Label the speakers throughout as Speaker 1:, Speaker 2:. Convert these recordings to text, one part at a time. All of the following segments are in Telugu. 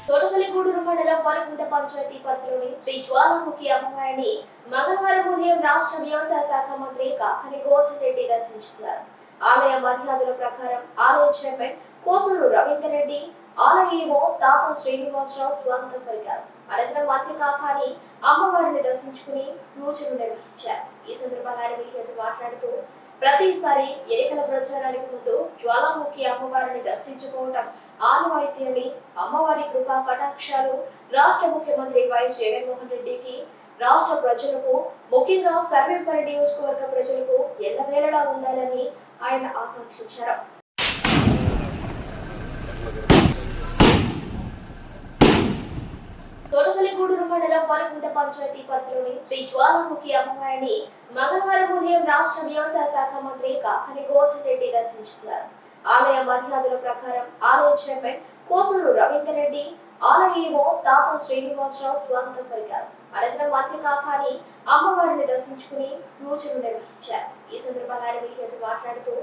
Speaker 1: తొలగలిగూడూరు మండలం పలుగుంట పంచాయతీ పరిధిలోని శ్రీ జ్వాలాముఖి అమ్మవారిని మంగళవారం ఉదయం రాష్ట్ర వ్యవసాయ శాఖ మంత్రి కాకాని గోవర్ధన్ రెడ్డి దర్శించుకున్నారు. ఆలయ మర్యాదల ప్రకారం ఆలయ చైర్మన్ కోసూరు రవీందర్ రెడ్డి, ఆలయ ఈవో తాత శ్రీనివాసరావు స్వాగతం పలికారు. అనంతరం మంత్రి కాకాని అమ్మవారిని దర్శించుకుని పూజలు నిర్వహించారు. ఈ సందర్భంగా ఆయన మీడియాతో మాట్లాడుతూ ప్రతిసారి ఎన్నికల ప్రచారానికి ముందు జ్వాలాముఖి అమ్మవారిని దర్శించుకోవడం ఆనవాయితీ అని, అమ్మవారి కృపా కటాక్షాలు రాష్ట్ర ముఖ్యమంత్రి వైఎస్ జగన్మోహన్ రెడ్డికి, రాష్ట్ర ప్రజలకు, ముఖ్యంగా సర్వేపల్లి నియోజకవర్గ ప్రజలకు ఎల్లవేళలా ఉండాలని ఆయన ఆకాంక్షించారు. తొలగలిగూడూరు మండలం పలుగుంట పంచాయతీ పరిధిలోని శ్రీ జ్వాలాముఖి అమ్మవారిని మంగళవారం ఉదయం రాష్ట్ర వ్యవసాయ శాఖ మంత్రి కాకాని గోవర్ధన్ రెడ్డి దర్శించుకున్నారు. ఆలయ మర్యాదల ప్రకారం ఆలయ చైర్మన్ కోసూరు రవీందర్ రెడ్డి, ఆలయ ఈవో తాత శ్రీనివాసరావు స్వాగతం పలికారు. అనంతరం మంత్రి కాకాని అమ్మవారిని దర్శించుకుని పూజలు నిర్వహించారు. ఈ సందర్భంగా ఆయన మీడియాతో మాట్లాడుతూ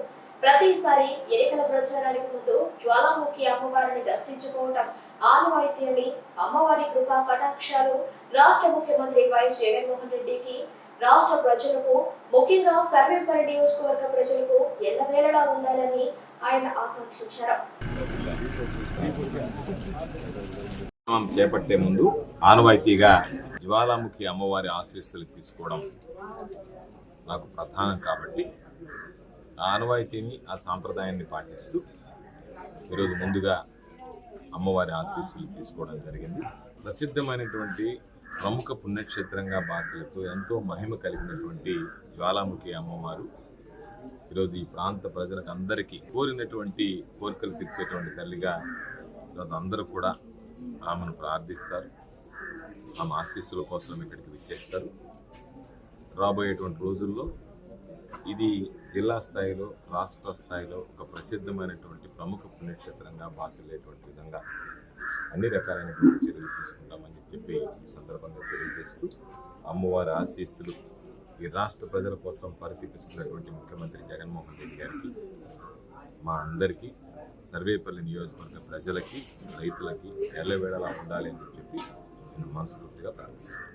Speaker 1: ప్రతిసారి ఎన్నికల ప్రచారానికి ముందు జ్వాలాముఖి అమ్మవారిని దర్శించుకోవడం ఆనవాయితీ అని, అమ్మవారి కృపా కటాక్షాలు రాష్ట్ర ముఖ్యమంత్రి వైఎస్ జగన్మోహన్ రెడ్డికి, రాష్ట్ర ప్రజలకు, ముఖ్యంగా సర్వేపల్లి నియోజకవర్గ ప్రజలకు ఎల్లవేళలా ఉండాలని ఆయన ఆకాంక్షించారు.
Speaker 2: చేపట్టే ముందు ఆనవాయితీగా జ్వాలాముఖి అమ్మవారి ఆశీస్సులు తీసుకోవడం నాకు ప్రధానం కాబట్టి ఆ ఆనవాయితీని, ఆ సాంప్రదాయాన్ని పాటిస్తూ ఈరోజు ముందుగా అమ్మవారి ఆశీస్సులు తీసుకోవడం జరిగింది. ప్రసిద్ధమైనటువంటి ప్రముఖ పుణ్యక్షేత్రంగా బాసలతో ఎంతో మహిమ కలిగినటువంటి జ్వాలాముఖి అమ్మవారు ఈరోజు ఈ ప్రాంత ప్రజలకు అందరికీ కోరినటువంటి కోరికలు తీర్చేటువంటి తల్లిగా ఈరోజు అందరూ కూడా ఆమెను ప్రార్థిస్తారు. ఆమె ఆశీస్సుల కోసం ఇక్కడికి విచ్చేస్తారు. రాబోయేటువంటి రోజుల్లో ఇది జిల్లా స్థాయిలో, రాష్ట్ర స్థాయిలో ఒక ప్రసిద్ధమైనటువంటి ప్రముఖ పుణ్యక్షేత్రంగా బాసలేటువంటి విధంగా అన్ని రకాలైనటువంటి చర్యలు తీసుకుంటామని చెప్పి ఈ సందర్భంగా తెలియజేస్తూ, అమ్మవారి ఆశీస్సులు ఈ రాష్ట్ర ప్రజల కోసం పరితపిస్తున్నటువంటి ముఖ్యమంత్రి జగన్మోహన్ రెడ్డి గారికి, మా అందరికీ, సర్వేపల్లి నియోజకవర్గ ప్రజలకి, రైతులకి ఎల్లవేళలా ఉండాలి అని చెప్పి నేను మనస్ఫూర్తిగా ప్రార్థిస్తున్నాను.